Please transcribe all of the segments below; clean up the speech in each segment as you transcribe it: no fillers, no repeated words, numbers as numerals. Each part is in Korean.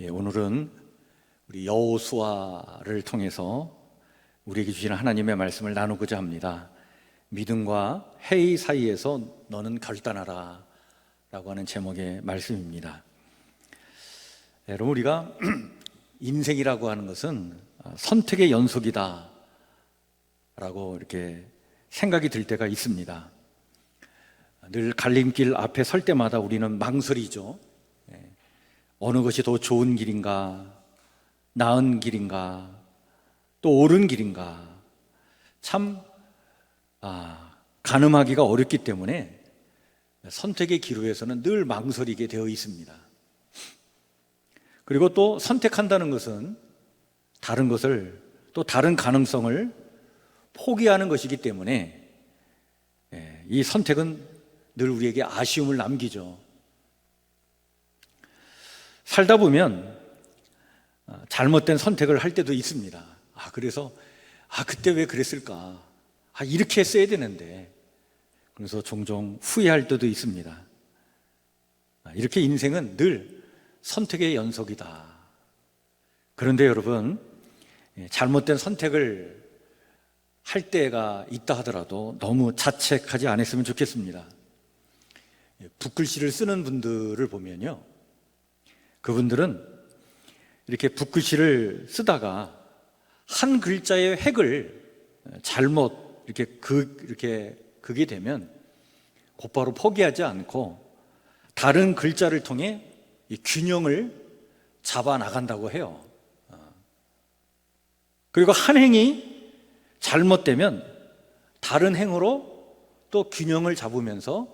오늘은 우리 여호수아를 통해서 우리에게 주시는 하나님의 말씀을 나누고자 합니다. 믿음과 회의 사이에서 너는 결단하라 라고 하는 제목의 말씀입니다. 여러분, 우리가 인생이라고 하는 것은 선택의 연속이다 라고 이렇게 생각이 들 때가 있습니다. 늘 갈림길 앞에 설 때마다 우리는 망설이죠. 어느 것이 더 좋은 길인가, 나은 길인가, 또 옳은 길인가, 참 가늠하기가 어렵기 때문에 선택의 기로에서는 늘 망설이게 되어 있습니다. 그리고 또 선택한다는 것은 다른 것을, 또 다른 가능성을 포기하는 것이기 때문에 이 선택은 늘 우리에게 아쉬움을 남기죠. 살다 보면 잘못된 선택을 할 때도 있습니다. 그래서 그때 왜 그랬을까? 이렇게 했어야 되는데. 그래서 종종 후회할 때도 있습니다. 이렇게 인생은 늘 선택의 연속이다. 그런데 여러분, 잘못된 선택을 할 때가 있다 하더라도 너무 자책하지 않았으면 좋겠습니다. 붓글씨를 쓰는 분들을 보면요, 그분들은 이렇게 붓글씨를 쓰다가 한 글자의 획을 잘못 이렇게 그게 되면 곧바로 포기하지 않고 다른 글자를 통해 이 균형을 잡아 나간다고 해요. 그리고 한 행이 잘못되면 다른 행으로 또 균형을 잡으면서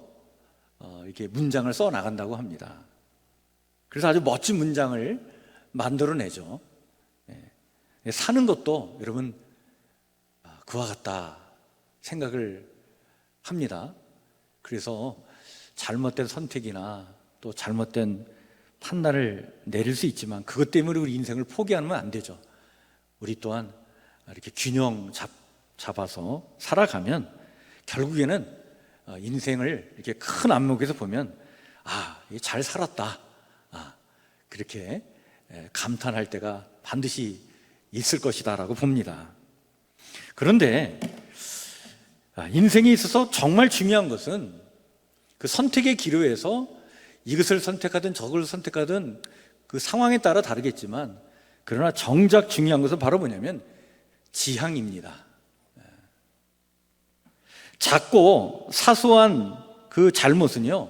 이렇게 문장을 써 나간다고 합니다. 그래서 아주 멋진 문장을 만들어내죠. 사는 것도 여러분 그와 같다 생각을 합니다. 그래서 잘못된 선택이나 또 잘못된 판단을 내릴 수 있지만 그것 때문에 우리 인생을 포기하면 안 되죠. 우리 또한 이렇게 균형 잡아서 살아가면 결국에는 인생을 이렇게 큰 안목에서 보면 잘 살았다, 그렇게 감탄할 때가 반드시 있을 것이다 라고 봅니다. 그런데 인생에 있어서 정말 중요한 것은 그 선택의 기로에서 이것을 선택하든 저것을 선택하든 그 상황에 따라 다르겠지만, 그러나 정작 중요한 것은 바로 뭐냐면 지향입니다. 작고 사소한 그 잘못은요,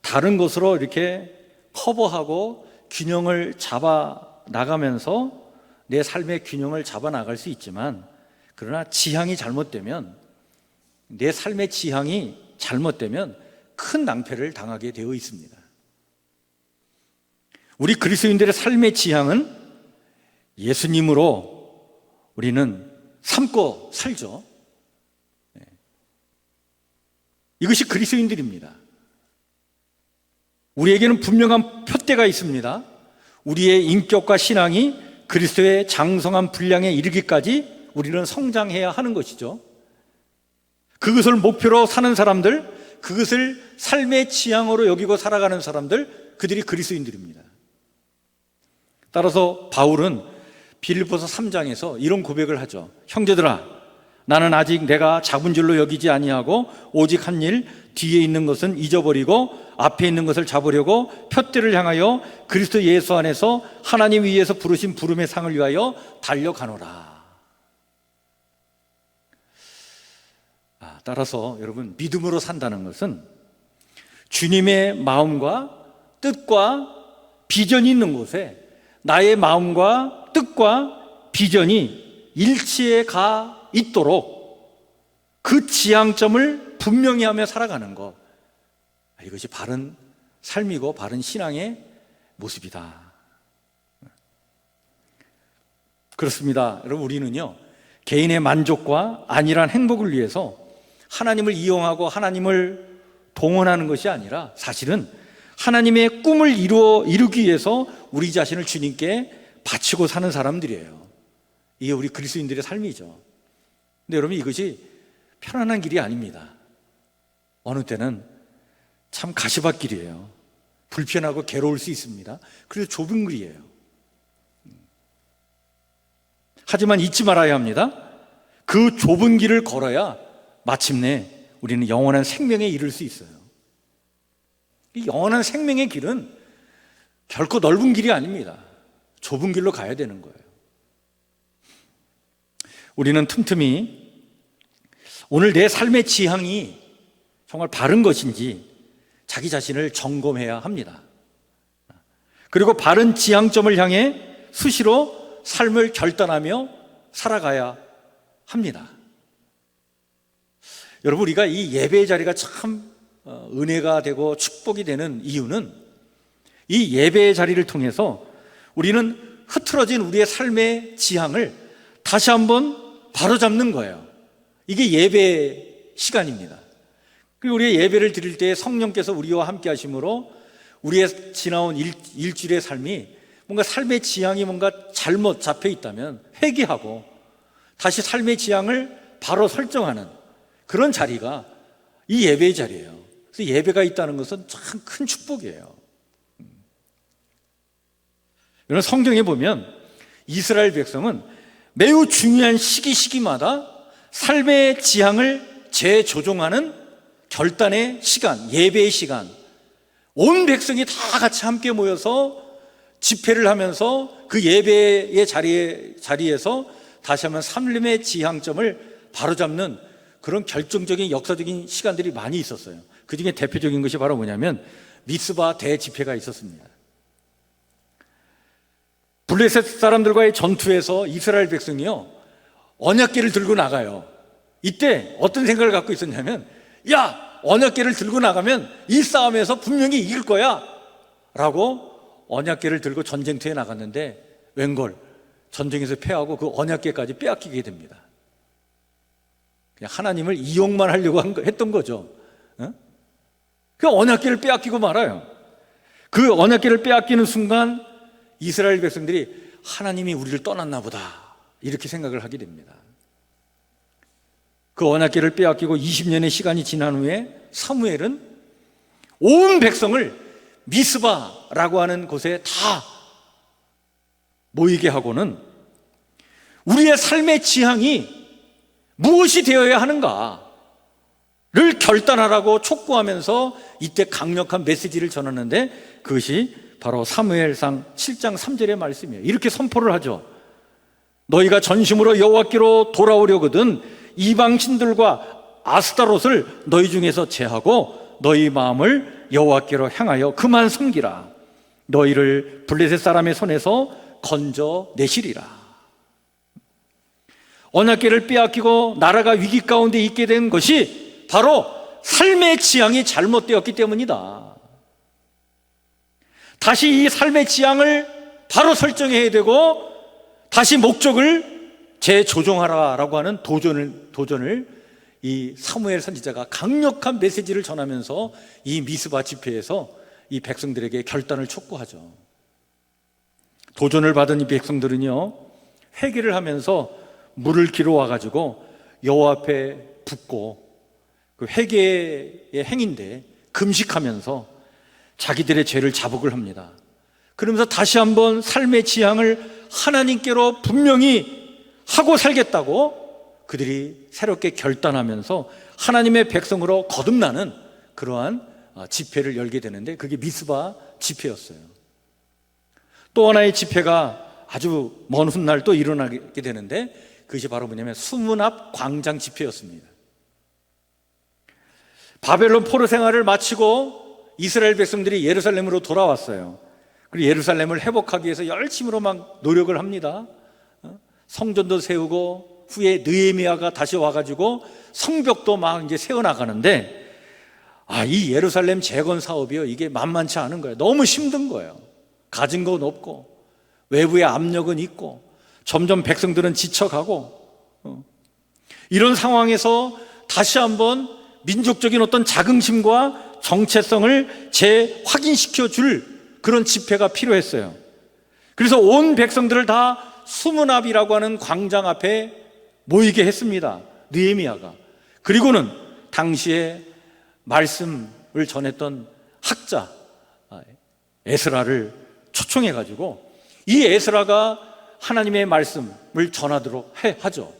다른 것으로 이렇게 커버하고 균형을 잡아 나가면서 내 삶의 균형을 잡아 나갈 수 있지만, 그러나 지향이 잘못되면, 내 삶의 지향이 잘못되면 큰 낭패를 당하게 되어 있습니다. 우리 그리스도인들의 삶의 지향은 예수님으로 우리는 삼고 살죠. 이것이 그리스도인들입니다. 우리에게는 분명한 표대가 있습니다. 우리의 인격과 신앙이 그리스도의 장성한 분량에 이르기까지 우리는 성장해야 하는 것이죠. 그것을 목표로 사는 사람들, 그것을 삶의 지향으로 여기고 살아가는 사람들, 그들이 그리스도인들입니다. 따라서 바울은 빌립보서 3장에서 이런 고백을 하죠. 형제들아, 나는 아직 내가 작은 줄로 여기지 아니하고 오직 한 일, 뒤에 있는 것은 잊어버리고 앞에 있는 것을 잡으려고 표대를 향하여 그리스도 예수 안에서 하나님 위에서 부르신 부름의 상을 위하여 달려가노라. 따라서 여러분, 믿음으로 산다는 것은 주님의 마음과 뜻과 비전이 있는 곳에 나의 마음과 뜻과 비전이 일치해 가 있도록 그 지향점을 분명히 하며 살아가는 것, 이것이 바른 삶이고 바른 신앙의 모습이다. 그렇습니다. 여러분, 우리는요, 개인의 만족과 안일한 행복을 위해서 하나님을 이용하고 하나님을 동원하는 것이 아니라 사실은 하나님의 꿈을 이루기 위해서 우리 자신을 주님께 바치고 사는 사람들이에요. 이게 우리 그리스도인들의 삶이죠. 근데 여러분, 이것이 편안한 길이 아닙니다. 어느 때는 참 가시밭길이에요. 불편하고 괴로울 수 있습니다. 그래서 좁은 길이에요. 하지만 잊지 말아야 합니다. 그 좁은 길을 걸어야 마침내 우리는 영원한 생명에 이를 수 있어요. 이 영원한 생명의 길은 결코 넓은 길이 아닙니다. 좁은 길로 가야 되는 거예요. 우리는 틈틈이 오늘 내 삶의 지향이 정말 바른 것인지 자기 자신을 점검해야 합니다. 그리고 바른 지향점을 향해 수시로 삶을 결단하며 살아가야 합니다. 여러분, 우리가 이 예배의 자리가 참 은혜가 되고 축복이 되는 이유는 이 예배의 자리를 통해서 우리는 흐트러진 우리의 삶의 지향을 다시 한번 바로잡는 거예요. 이게 예배 시간입니다. 그리고 우리의 예배를 드릴 때 성령께서 우리와 함께 하심으로 우리의 지나온 일주일의 삶이 뭔가 삶의 지향이 뭔가 잘못 잡혀 있다면 회개하고 다시 삶의 지향을 바로 설정하는 그런 자리가 이 예배의 자리예요. 그래서 예배가 있다는 것은 참 큰 축복이에요. 여러분, 성경에 보면 이스라엘 백성은 매우 중요한 시기마다 삶의 지향을 재조종하는 결단의 시간, 예배의 시간, 온 백성이 다 같이 함께 모여서 집회를 하면서 그 예배의 자리에서 다시 한번 삶의 지향점을 바로잡는 그런 결정적인 역사적인 시간들이 많이 있었어요. 그 중에 대표적인 것이 바로 뭐냐면 미스바 대집회가 있었습니다. 블레셋 사람들과의 전투에서 이스라엘 백성이요, 언약궤를 들고 나가요. 이때 어떤 생각을 갖고 있었냐면, 야, 언약궤를 들고 나가면 이 싸움에서 분명히 이길 거야 라고 언약궤를 들고 전쟁터에 나갔는데 웬걸 전쟁에서 패하고 그 언약궤까지 빼앗기게 됩니다. 그냥 하나님을 이용만 하려고 했던 거죠. 그 언약궤를 빼앗기고 말아요. 그 언약궤를 빼앗기는 순간 이스라엘 백성들이 하나님이 우리를 떠났나 보다 이렇게 생각을 하게 됩니다. 그 언약궤를 빼앗기고 20년의 시간이 지난 후에 사무엘은 온 백성을 미스바라고 하는 곳에 다 모이게 하고는 우리의 삶의 지향이 무엇이 되어야 하는가를 결단하라고 촉구하면서 이때 강력한 메시지를 전하는데 그것이 바로 사무엘상 7장 3절의 말씀이에요. 이렇게 선포를 하죠. 너희가 전심으로 여호와께로 돌아오려거든 이방 신들과 아스타롯을 너희 중에서 제하고 너희 마음을 여호와께로 향하여 그만 섬기라. 너희를 블레셋 사람의 손에서 건져내시리라. 언약궤를 빼앗기고 나라가 위기 가운데 있게 된 것이 바로 삶의 지향이 잘못되었기 때문이다. 다시 이 삶의 지향을 바로 설정해야 되고 다시 목적을 재조정하라라고 하는 도전을 이 사무엘 선지자가 강력한 메시지를 전하면서 이 미스바 집회에서 이 백성들에게 결단을 촉구하죠. 도전을 받은 이 백성들은요, 회개를 하면서 물을 길어 와가지고 여호와 앞에 붓고 그 회개의 행인데 금식하면서 자기들의 죄를 자복을 합니다. 그러면서 다시 한번 삶의 지향을 하나님께로 분명히 하고 살겠다고 그들이 새롭게 결단하면서 하나님의 백성으로 거듭나는 그러한 집회를 열게 되는데 그게 미스바 집회였어요. 또 하나의 집회가 아주 먼 훗날 또 일어나게 되는데 그것이 바로 뭐냐면 수문 앞 광장 집회였습니다. 바벨론 포로 생활을 마치고 이스라엘 백성들이 예루살렘으로 돌아왔어요. 그리고 예루살렘을 회복하기 위해서 열심으로 막 노력을 합니다. 성전도 세우고 후에 느헤미야가 다시 와가지고 성벽도 막 이제 세워나가는데 이 예루살렘 재건 사업이요, 이게 만만치 않은 거예요. 너무 힘든 거예요. 가진 건 없고 외부의 압력은 있고 점점 백성들은 지쳐가고 이런 상황에서 다시 한번 민족적인 어떤 자긍심과 정체성을 재확인시켜 줄 그런 집회가 필요했어요. 그래서 온 백성들을 다 수문 앞이라고 하는 광장 앞에 모이게 했습니다. 느헤미야가. 그리고는 당시에 말씀을 전했던 학자 에스라를 초청해 가지고 이 에스라가 하나님의 말씀을 전하도록 하죠.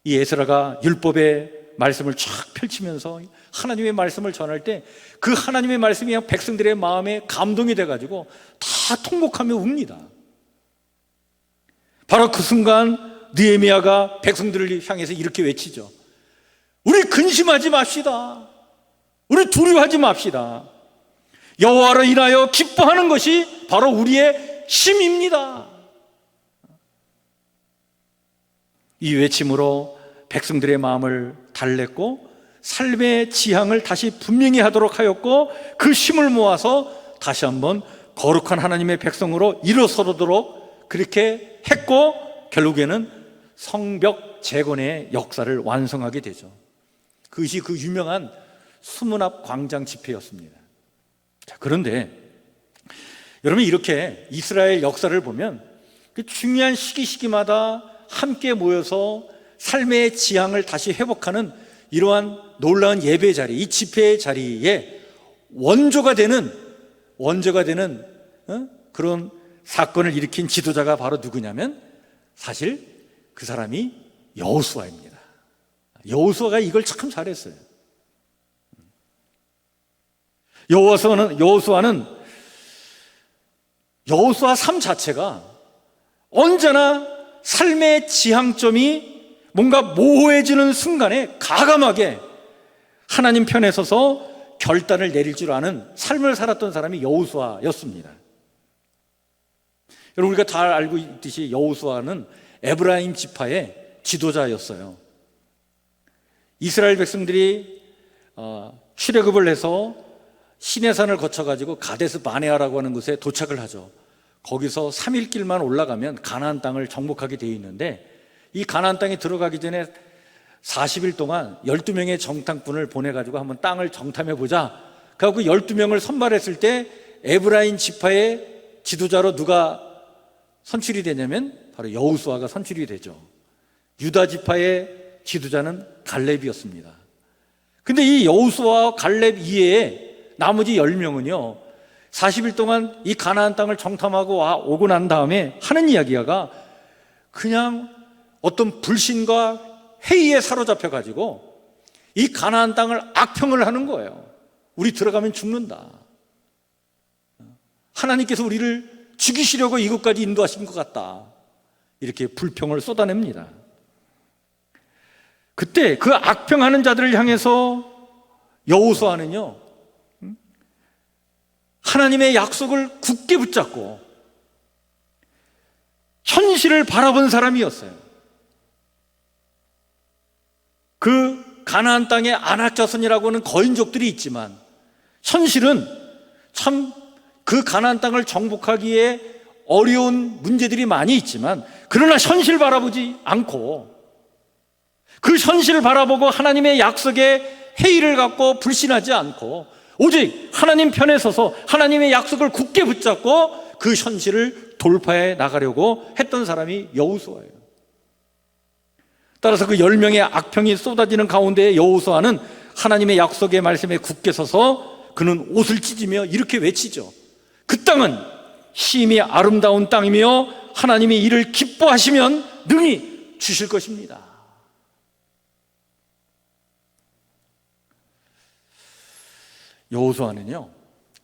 이 에스라가 율법의 말씀을 쫙 펼치면서 하나님의 말씀을 전할 때 그 하나님의 말씀이 그냥 백성들의 마음에 감동이 돼가지고 다 통곡하며 웁니다. 바로 그 순간 느헤미야가 백성들을 향해서 이렇게 외치죠. 우리 근심하지 맙시다. 우리 두려워하지 맙시다. 여호와로 인하여 기뻐하는 것이 바로 우리의 힘입니다. 이 외침으로 백성들의 마음을 달랬고 삶의 지향을 다시 분명히 하도록 하였고 그 힘을 모아서 다시 한번 거룩한 하나님의 백성으로 일어서도록 그렇게 했고 결국에는 성벽 재건의 역사를 완성하게 되죠. 그것이 그 유명한 수문 앞 광장 집회였습니다. 자, 그런데 여러분 이렇게 이스라엘 역사를 보면 그 중요한 시기마다 함께 모여서 삶의 지향을 다시 회복하는 이러한 놀라운 예배 자리, 이 집회의 자리에 원조가 되는 그런 사건을 일으킨 지도자가 바로 누구냐면 사실 그 사람이 여호수아입니다. 여호수아가 이걸 참 잘했어요. 여호수아 삶 자체가 언제나 삶의 지향점이 뭔가 모호해지는 순간에 가감하게 하나님 편에 서서 결단을 내릴 줄 아는 삶을 살았던 사람이 여호수아였습니다. 여러분 우리가 잘 알고 있듯이 여호수아는 에브라임 지파의 지도자였어요. 이스라엘 백성들이 출애굽을 해서 시내산을 거쳐가지고 가데스 바네아라고 하는 곳에 도착을 하죠. 거기서 3일 길만 올라가면 가나안 땅을 정복하게 되어 있는데 이 가나안 땅에 들어가기 전에 40일 동안 12명의 정탐꾼을 보내가지고 한번 땅을 정탐해보자. 그래서 12명을 선발했을 때 에브라임 지파의 지도자로 누가 선출이 되냐면 바로 여호수아가 선출이 되죠. 유다 지파의 지도자는 갈렙이었습니다. 근데 이 여호수아와 갈렙 이외에 나머지 10명은요 40일 동안 이 가나안 땅을 정탐하고 오고 난 다음에 하는 이야기가 그냥 어떤 불신과 회의에 사로잡혀가지고 이 가나안 땅을 악평을 하는 거예요. 우리 들어가면 죽는다. 하나님께서 우리를 죽이시려고 이곳까지 인도하신 것 같다. 이렇게 불평을 쏟아냅니다. 그때 그 악평하는 자들을 향해서 여호수아는요 하나님의 약속을 굳게 붙잡고 현실을 바라본 사람이었어요. 그 가나안 땅에 아낙 자손이라고 하는 거인족들이 있지만 현실은 참 그 가나안 땅을 정복하기에 어려운 문제들이 많이 있지만 그러나 현실 바라보지 않고 그 현실을 바라보고 하나님의 약속에 회의를 갖고 불신하지 않고 오직 하나님 편에 서서 하나님의 약속을 굳게 붙잡고 그 현실을 돌파해 나가려고 했던 사람이 여호수아예요. 따라서 그 10명의 악평이 쏟아지는 가운데 여호수아는 하나님의 약속의 말씀에 굳게 서서 그는 옷을 찢으며 이렇게 외치죠. 그 땅은 심히 아름다운 땅이며 하나님이 이를 기뻐하시면 능히 주실 것입니다. 여호수아는요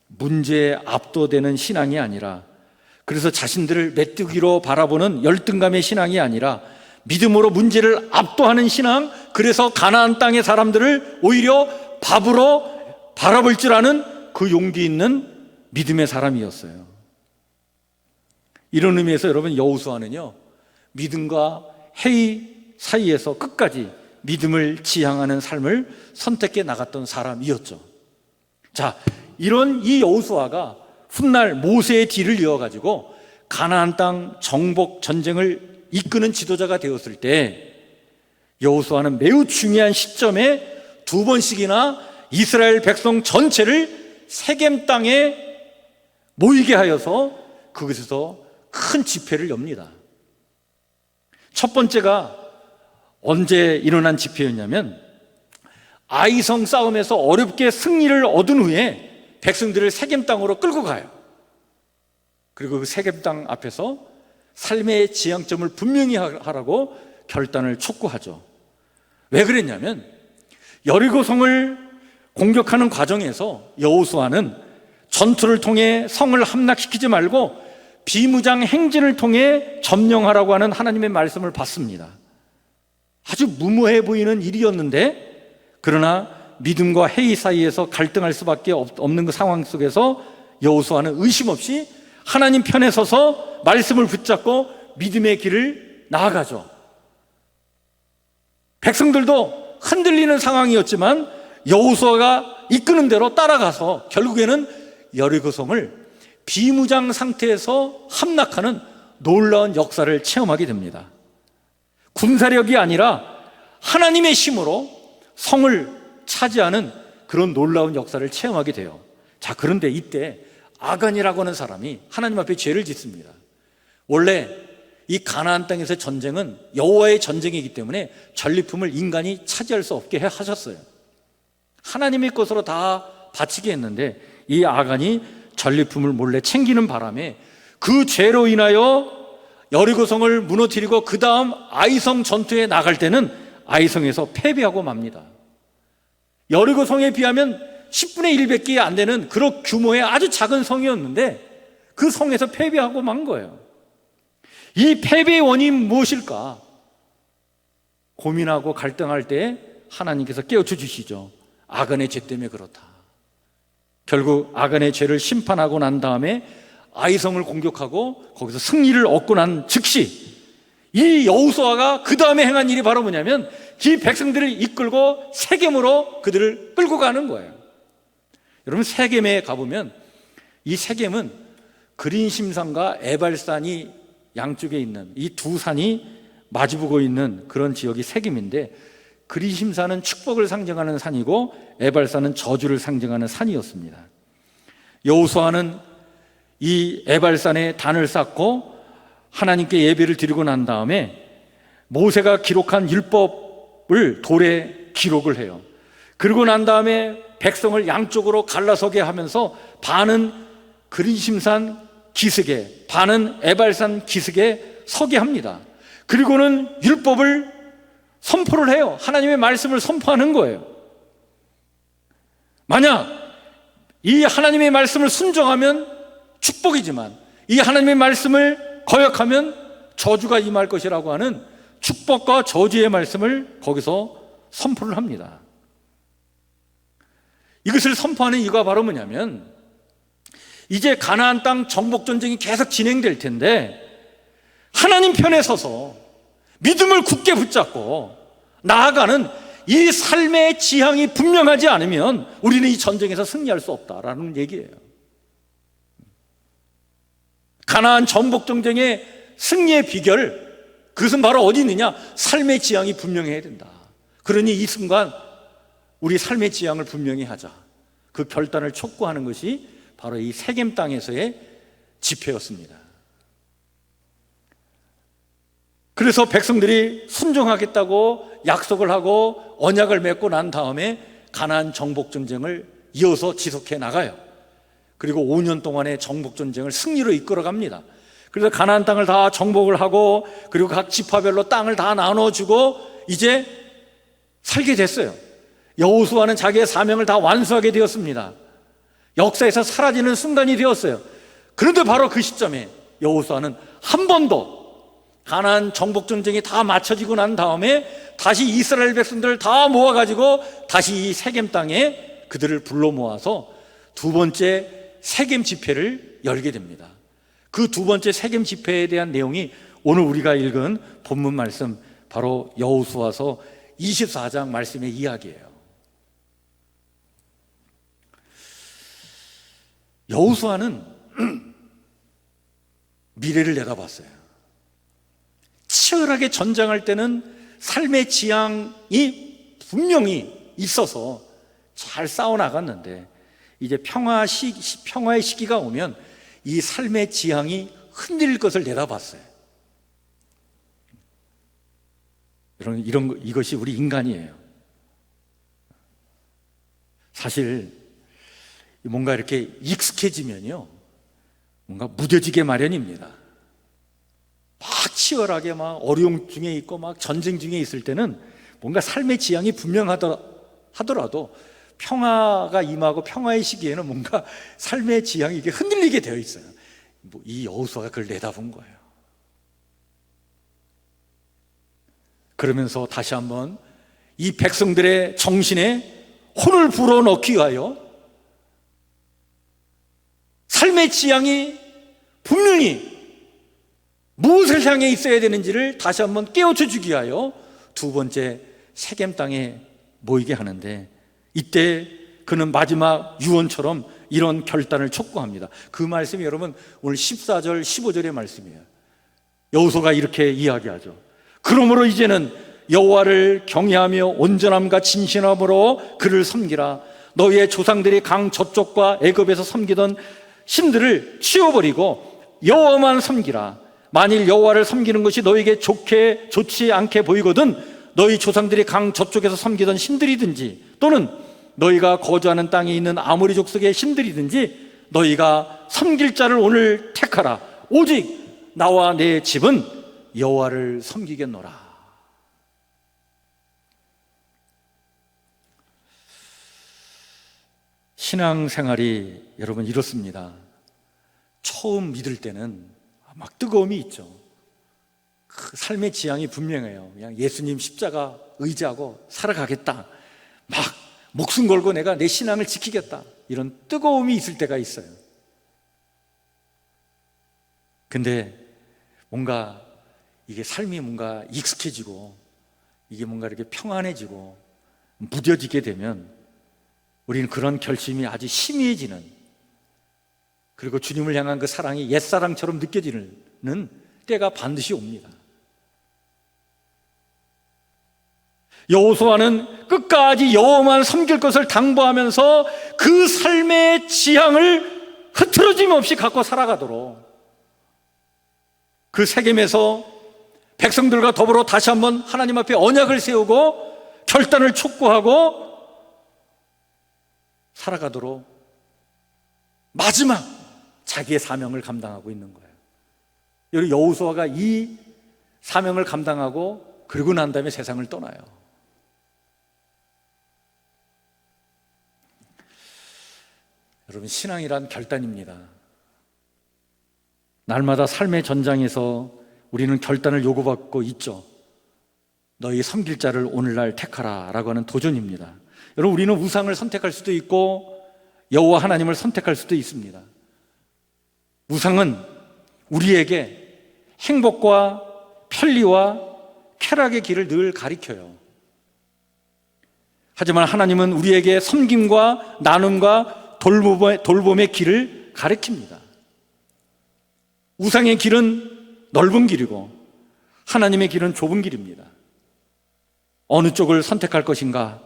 문제에 압도되는 신앙이 아니라 그래서 자신들을 메뚜기로 바라보는 열등감의 신앙이 아니라 믿음으로 문제를 압도하는 신앙, 그래서 가나안 땅의 사람들을 오히려 밥으로 바라볼 줄 아는 그 용기 있는 믿음의 사람이었어요. 이런 의미에서 여러분 여호수아는요 믿음과 회의 사이에서 끝까지 믿음을 지향하는 삶을 선택해 나갔던 사람이었죠. 자, 이런 이 여호수아가 훗날 모세의 뒤를 이어가지고 가나안 땅 정복 전쟁을 이끄는 지도자가 되었을 때 여호수아는 매우 중요한 시점에 2번씩이나 이스라엘 백성 전체를 세겜 땅에 모이게 하여서 그곳에서 큰 집회를 엽니다. 첫 번째가 언제 일어난 집회였냐면 아이성 싸움에서 어렵게 승리를 얻은 후에 백성들을 세겜 땅으로 끌고 가요. 그리고 그 세겜 땅 앞에서 삶의 지향점을 분명히 하라고 결단을 촉구하죠. 왜 그랬냐면 여리고성을 공격하는 과정에서 여호수아는 전투를 통해 성을 함락시키지 말고 비무장 행진을 통해 점령하라고 하는 하나님의 말씀을 받습니다. 아주 무모해 보이는 일이었는데, 그러나 믿음과 회의 사이에서 갈등할 수밖에 없는 그 상황 속에서 여호수아는 의심 없이 하나님 편에 서서 말씀을 붙잡고 믿음의 길을 나아가죠. 백성들도 흔들리는 상황이었지만 여호수아가 이끄는 대로 따라가서 결국에는 여리고성을 비무장 상태에서 함락하는 놀라운 역사를 체험하게 됩니다. 군사력이 아니라 하나님의 힘으로 성을 차지하는 그런 놀라운 역사를 체험하게 돼요. 자, 그런데 이때 아간이라고 하는 사람이 하나님 앞에 죄를 짓습니다. 원래 이 가나안 땅에서 전쟁은 여호와의 전쟁이기 때문에 전리품을 인간이 차지할 수 없게 하셨어요. 하나님의 것으로 다 바치게 했는데 이 아간이 전리품을 몰래 챙기는 바람에 그 죄로 인하여 여리고성을 무너뜨리고 그 다음 아이성 전투에 나갈 때는 아이성에서 패배하고 맙니다. 여리고성에 비하면 10분의 1밖에 안 되는 그런 규모의 아주 작은 성이었는데 그 성에서 패배하고 만 거예요. 이 패배의 원인이 무엇일까? 고민하고 갈등할 때 하나님께서 깨우쳐 주시죠. 아간의 죄 때문에 그렇다. 결국 아간의 죄를 심판하고 난 다음에 아이성을 공격하고 거기서 승리를 얻고 난 즉시 이 여호수아가 그 다음에 행한 일이 바로 뭐냐면 이 백성들을 이끌고 세겜으로 그들을 끌고 가는 거예요. 여러분, 세겜에 가보면 이 세겜은 그린심산과 에발산이 양쪽에 있는 이 두 산이 마주보고 있는 그런 지역이 세겜인데, 그린심산은 축복을 상징하는 산이고 에발산은 저주를 상징하는 산이었습니다. 여호수아는 이 에발산에 단을 쌓고 하나님께 예배를 드리고 난 다음에 모세가 기록한 율법을 돌에 기록을 해요. 그러고 난 다음에 백성을 양쪽으로 갈라서게 하면서 반은 그린심산 기슭에, 반은 에발산 기슭에 서게 합니다. 그리고는 율법을 선포를 해요. 하나님의 말씀을 선포하는 거예요. 만약 이 하나님의 말씀을 순종하면 축복이지만 이 하나님의 말씀을 거역하면 저주가 임할 것이라고 하는 축복과 저주의 말씀을 거기서 선포를 합니다. 이것을 선포하는 이유가 바로 뭐냐면 이제 가나안 땅 정복 전쟁이 계속 진행될 텐데 하나님 편에 서서 믿음을 굳게 붙잡고 나아가는 이 삶의 지향이 분명하지 않으면 우리는 이 전쟁에서 승리할 수 없다라는 얘기예요. 가나안 정복 전쟁의 승리의 비결, 그것은 바로 어디 있느냐? 삶의 지향이 분명해야 된다. 그러니 이 순간 우리 삶의 지향을 분명히 하자, 그 결단을 촉구하는 것이 바로 이 세겜 땅에서의 집회였습니다. 그래서 백성들이 순종하겠다고 약속을 하고 언약을 맺고 난 다음에 가나안 정복 전쟁을 이어서 지속해 나가요. 그리고 5년 동안의 정복 전쟁을 승리로 이끌어갑니다. 그래서 가나안 땅을 다 정복을 하고 그리고 각 지파별로 땅을 다 나눠주고 이제 살게 됐어요. 여호수아는 자기의 사명을 다 완수하게 되었습니다. 역사에서 사라지는 순간이 되었어요. 그런데 바로 그 시점에 여호수아는 한 번 더 가나안 정복 전쟁이 다 마쳐지고 난 다음에 다시 이스라엘 백성들을 다 모아가지고 다시 이 세겜 땅에 그들을 불러 모아서 두 번째 세겜 집회를 열게 됩니다. 그 두 번째 세겜 집회에 대한 내용이 오늘 우리가 읽은 본문 말씀, 바로 여호수아서 24장 말씀의 이야기예요. 여호수아는 미래를 내다봤어요. 치열하게 전쟁할 때는 삶의 지향이 분명히 있어서 잘 싸워나갔는데 이제 평화의 시기가 오면 이 삶의 지향이 흔들릴 것을 내다봤어요. 이것이 우리 인간이에요. 사실 뭔가 이렇게 익숙해지면요, 뭔가 무뎌지게 마련입니다. 치열하게 막 어려움 중에 있고 막 전쟁 중에 있을 때는 뭔가 삶의 지향이 분명하더라도 평화가 임하고 평화의 시기에는 뭔가 삶의 지향이 이게 흔들리게 되어 있어요. 이 여호수아가 그걸 내다본 거예요. 그러면서 다시 한번 이 백성들의 정신에 혼을 불어넣기 위하여 삶의 지향이 분명히 무엇을 향해 있어야 되는지를 다시 한번 깨우쳐 주기 위하여 두 번째 세겜 땅에 모이게 하는데, 이때 그는 마지막 유언처럼 이런 결단을 촉구합니다. 그 말씀이 여러분 오늘 14절 15절의 말씀이에요. 여호수아가 이렇게 이야기하죠. 그러므로 이제는 여호와를 경외하며 온전함과 진실함으로 그를 섬기라. 너희의 조상들이 강 저쪽과 애굽에서 섬기던 신들을 치워버리고 여호와만 섬기라. 만일 여호와를 섬기는 것이 너희에게 좋지 않게 보이거든 너희 조상들이 강 저쪽에서 섬기던 신들이든지 또는 너희가 거주하는 땅에 있는 아모리 족속의 신들이든지 너희가 섬길 자를 오늘 택하라. 오직 나와 내 집은 여호와를 섬기겠노라. 신앙생활이 여러분 이렇습니다. 처음 믿을 때는 막 뜨거움이 있죠. 그 삶의 지향이 분명해요. 그냥 예수님 십자가 의지하고 살아가겠다, 막 목숨 걸고 내가 내 신앙을 지키겠다, 이런 뜨거움이 있을 때가 있어요. 근데 뭔가 이게 삶이 뭔가 익숙해지고 이게 뭔가 이렇게 평안해지고 무뎌지게 되면 우리는 그런 결심이 아주 희미해지는, 그리고 주님을 향한 그 사랑이 옛사랑처럼 느껴지는 때가 반드시 옵니다. 여호수아는 끝까지 여호와만 섬길 것을 당부하면서 그 삶의 지향을 흐트러짐 없이 갖고 살아가도록, 그 세겜에서 백성들과 더불어 다시 한번 하나님 앞에 언약을 세우고 결단을 촉구하고 살아가도록 마지막 자기의 사명을 감당하고 있는 거예요. 여기 여호수아가 이 사명을 감당하고 그러고 난 다음에 세상을 떠나요. 여러분, 신앙이란 결단입니다. 날마다 삶의 전장에서 우리는 결단을 요구받고 있죠. 너희 섬길 자를 오늘날 택하라 라고 하는 도전입니다. 여러분, 우리는 우상을 선택할 수도 있고 여호와 하나님을 선택할 수도 있습니다. 우상은 우리에게 행복과 편리와 쾌락의 길을 늘 가리켜요. 하지만 하나님은 우리에게 섬김과 나눔과 돌봄의 길을 가리킵니다. 우상의 길은 넓은 길이고 하나님의 길은 좁은 길입니다. 어느 쪽을 선택할 것인가?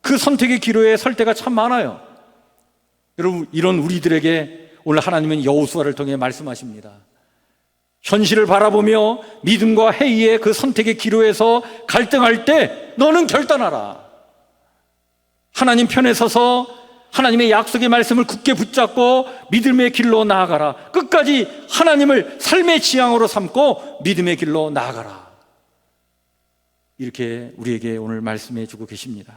그 선택의 기로에 설 때가 참 많아요. 여러분, 이런 우리들에게 오늘 하나님은 여호수아를 통해 말씀하십니다. 현실을 바라보며 믿음과 회의의 그 선택의 기로에서 갈등할 때 너는 결단하라. 하나님 편에 서서 하나님의 약속의 말씀을 굳게 붙잡고 믿음의 길로 나아가라. 끝까지 하나님을 삶의 지향으로 삼고 믿음의 길로 나아가라. 이렇게 우리에게 오늘 말씀해 주고 계십니다.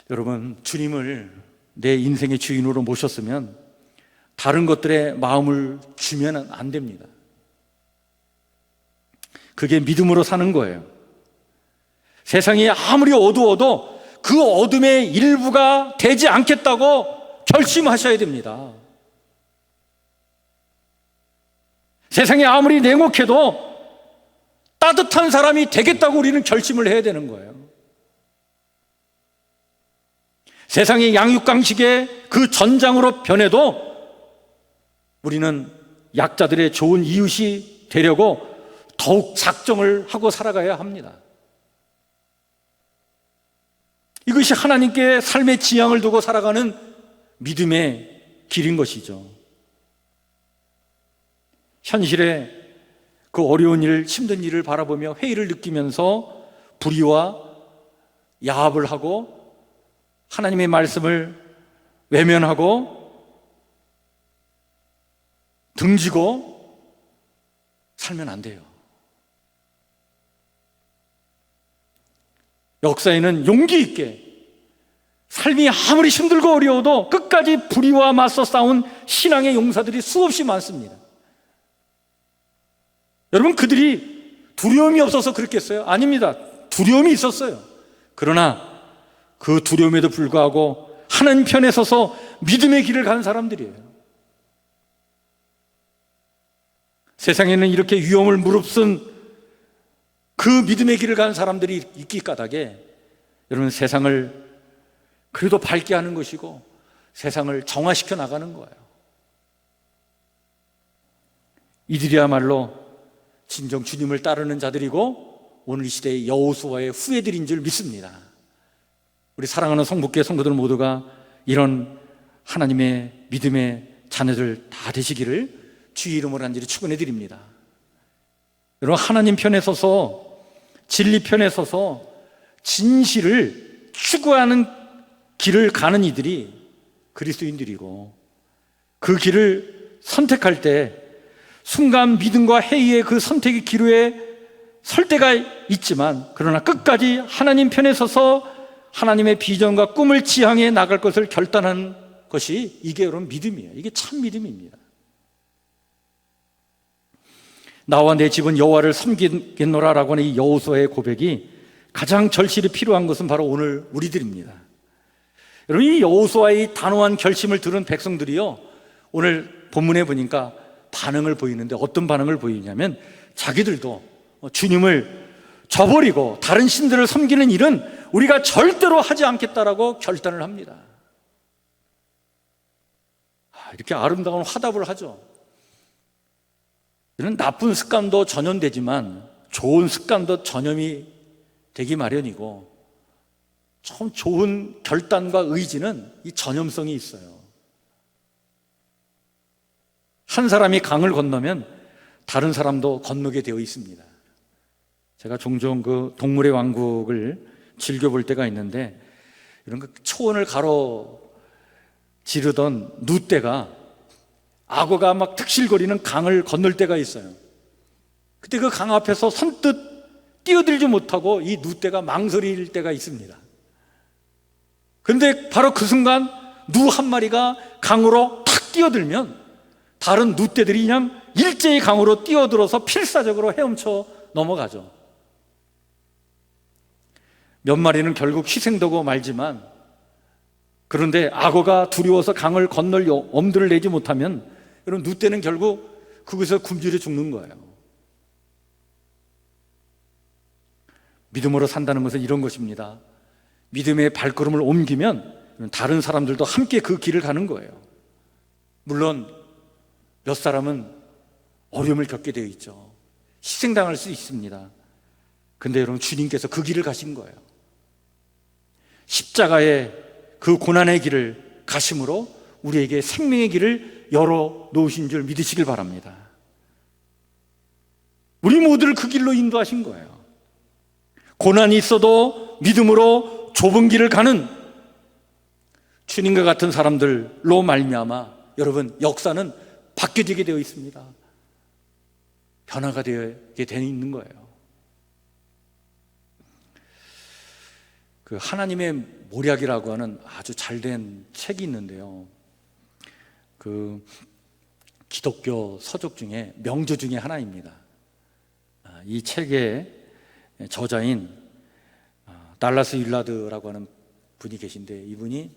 여러분, 주님을 내 인생의 주인으로 모셨으면 다른 것들에 마음을 주면 안 됩니다. 그게 믿음으로 사는 거예요. 세상이 아무리 어두워도 그 어둠의 일부가 되지 않겠다고 결심하셔야 됩니다. 세상이 아무리 냉혹해도 따뜻한 사람이 되겠다고 우리는 결심을 해야 되는 거예요. 세상의 양육강식의 그 전장으로 변해도 우리는 약자들의 좋은 이웃이 되려고 더욱 작정을 하고 살아가야 합니다. 이것이 하나님께 삶의 지향을 두고 살아가는 믿음의 길인 것이죠. 현실에 그 어려운 일, 힘든 일을 바라보며 회의를 느끼면서 불의와 야합을 하고 하나님의 말씀을 외면하고 등지고 살면 안 돼요. 역사에는 용기 있게 삶이 아무리 힘들고 어려워도 끝까지 불의와 맞서 싸운 신앙의 용사들이 수없이 많습니다. 여러분, 그들이 두려움이 없어서 그랬겠어요? 아닙니다. 두려움이 있었어요. 그러나 그 두려움에도 불구하고 하나님 편에 서서 믿음의 길을 가는 사람들이에요. 세상에는 이렇게 위험을 무릅쓴 그 믿음의 길을 가는 사람들이 있기 까닭에 여러분, 세상을 그래도 밝게 하는 것이고 세상을 정화시켜 나가는 거예요. 이들이야말로 진정 주님을 따르는 자들이고 오늘 이 시대의 여호수아의 후예들인 줄 믿습니다. 우리 사랑하는 성북교회 성도들 모두가 이런 하나님의 믿음의 자녀들 다 되시기를 주의 이름으로 간절히 축원해 드립니다. 여러분, 하나님 편에 서서 진리 편에 서서 진실을 추구하는 길을 가는 이들이 그리스도인들이고, 그 길을 선택할 때 순간 믿음과 회의의 그 선택의 기로에 설 때가 있지만, 그러나 끝까지 하나님 편에 서서 하나님의 비전과 꿈을 지향해 나갈 것을 결단하는 것이, 이게 여러분 믿음이에요. 이게 참 믿음입니다. 나와 내 집은 여호와를 섬기겠노라라고 하는 이 여호수아의 고백이 가장 절실히 필요한 것은 바로 오늘 우리들입니다. 여러분, 이 여호수아의 단호한 결심을 들은 백성들이요, 오늘 본문에 보니까 반응을 보이는데, 어떤 반응을 보이냐면 자기들도 주님을 저버리고 다른 신들을 섬기는 일은 우리가 절대로 하지 않겠다라고 결단을 합니다. 이렇게 아름다운 화답을 하죠. 이런 나쁜 습관도 전염되지만 좋은 습관도 전염이 되기 마련이고, 참 좋은 결단과 의지는 이 전염성이 있어요. 한 사람이 강을 건너면 다른 사람도 건너게 되어 있습니다. 제가 종종 그 동물의 왕국을 즐겨볼 때가 있는데, 이런 그 초원을 가로지르던 누떼가 악어가 막 득실거리는 강을 건널 때가 있어요. 그때 그 강 앞에서 선뜻 뛰어들지 못하고 이 누떼가 망설일 때가 있습니다. 그런데 바로 그 순간 누 한 마리가 강으로 탁 뛰어들면 다른 누떼들이 그냥 일제히 강으로 뛰어들어서 필사적으로 헤엄쳐 넘어가죠. 몇 마리는 결국 희생되고 말지만, 그런데 악어가 두려워서 강을 건널 엄두를 내지 못하면 여러분, 누떼는 결국 그곳에서 굶주려 죽는 거예요. 믿음으로 산다는 것은 이런 것입니다. 믿음의 발걸음을 옮기면 다른 사람들도 함께 그 길을 가는 거예요. 물론 몇 사람은 어려움을 겪게 되어 있죠. 희생당할 수 있습니다. 근데 여러분, 주님께서 그 길을 가신 거예요. 십자가의 그 고난의 길을 가심으로 우리에게 생명의 길을 열어놓으신 줄 믿으시길 바랍니다. 우리 모두를 그 길로 인도하신 거예요. 고난이 있어도 믿음으로 좁은 길을 가는 주님과 같은 사람들로 말미암아 여러분, 역사는 바뀌어지게 되어 있습니다. 변화가 되게 되어 있는 거예요. 그 하나님의 모략이라고 하는 아주 잘된 책이 있는데요, 그 기독교 서적 중에 명저 중에 하나입니다. 이 책의 저자인 달라스 윌라드라고 하는 분이 계신데, 이분이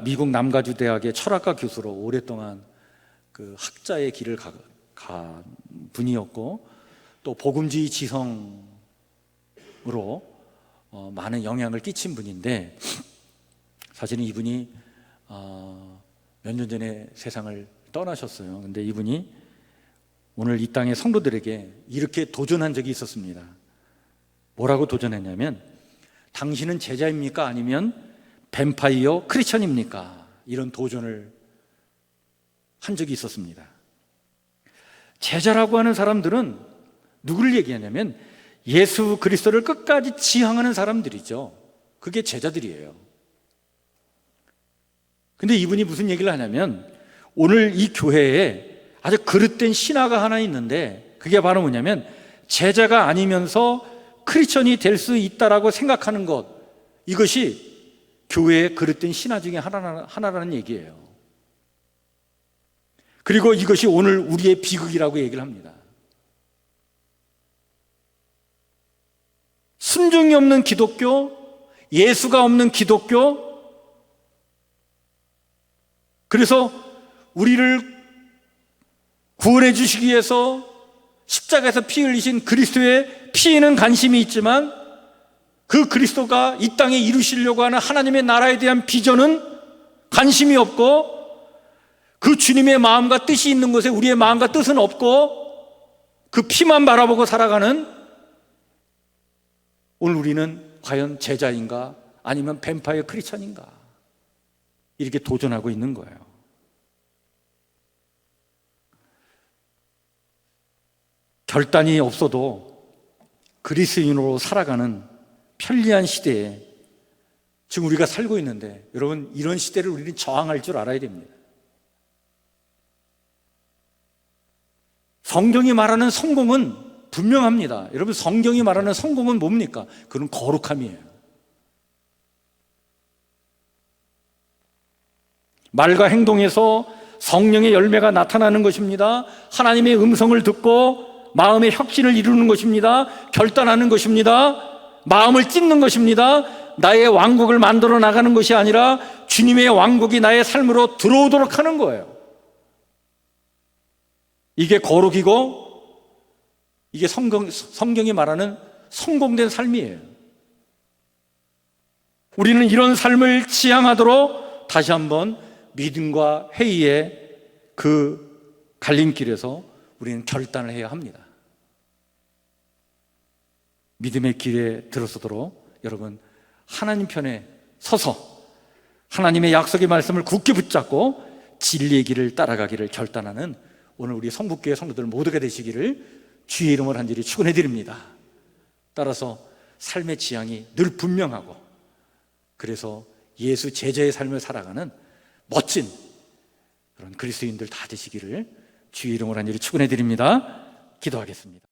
미국 남가주 대학의 철학과 교수로 오랫동안 그 학자의 길을 간 분이었고, 또 복음주의 지성으로 많은 영향을 끼친 분인데, 사실은 이분이 몇 년 전에 세상을 떠나셨어요. 근데 이분이 오늘 이 땅의 성도들에게 이렇게 도전한 적이 있었습니다. 뭐라고 도전했냐면, 당신은 제자입니까? 아니면 뱀파이어 크리스천입니까? 이런 도전을 한 적이 있었습니다. 제자라고 하는 사람들은 누구를 얘기하냐면 예수 그리스도를 끝까지 지향하는 사람들이죠. 그게 제자들이에요. 근데 이분이 무슨 얘기를 하냐면, 오늘 이 교회에 아주 그릇된 신화가 하나 있는데, 그게 바로 뭐냐면 제자가 아니면서 크리스천이 될 수 있다라고 생각하는 것, 이것이 교회의 그릇된 신화 중에 하나라는 얘기예요. 그리고 이것이 오늘 우리의 비극이라고 얘기를 합니다. 순종이 없는 기독교, 예수가 없는 기독교, 그래서 우리를 구원해 주시기 위해서 십자가에서 피 흘리신 그리스도의 피에는 관심이 있지만 그 그리스도가 이 땅에 이루시려고 하는 하나님의 나라에 대한 비전은 관심이 없고, 그 주님의 마음과 뜻이 있는 곳에 우리의 마음과 뜻은 없고 그 피만 바라보고 살아가는, 오늘 우리는 과연 제자인가 아니면 뱀파이어 크리스천인가, 이렇게 도전하고 있는 거예요. 결단이 없어도 그리스도인으로 살아가는 편리한 시대에 지금 우리가 살고 있는데, 여러분, 이런 시대를 우리는 저항할 줄 알아야 됩니다. 성경이 말하는 성공은 분명합니다. 여러분, 성경이 말하는 성공은 뭡니까? 그건 거룩함이에요. 말과 행동에서 성령의 열매가 나타나는 것입니다. 하나님의 음성을 듣고 마음의 혁신을 이루는 것입니다. 결단하는 것입니다. 마음을 찢는 것입니다. 나의 왕국을 만들어 나가는 것이 아니라 주님의 왕국이 나의 삶으로 들어오도록 하는 거예요. 이게 거룩이고, 이게 성경이 말하는 성공된 삶이에요. 우리는 이런 삶을 지향하도록 다시 한번 믿음과 회의의 그 갈림길에서 우리는 결단을 해야 합니다. 믿음의 길에 들어서도록 여러분, 하나님 편에 서서 하나님의 약속의 말씀을 굳게 붙잡고 진리의 길을 따라가기를 결단하는 오늘 우리 성북교회 성도들 모두가 되시기를 주의 이름으로 간절히 축원해 드립니다. 따라서 삶의 지향이 늘 분명하고, 그래서 예수 제자의 삶을 살아가는 멋진 그런 그리스도인들 다 되시기를 주의 이름으로 간절히 축원해 드립니다. 기도하겠습니다.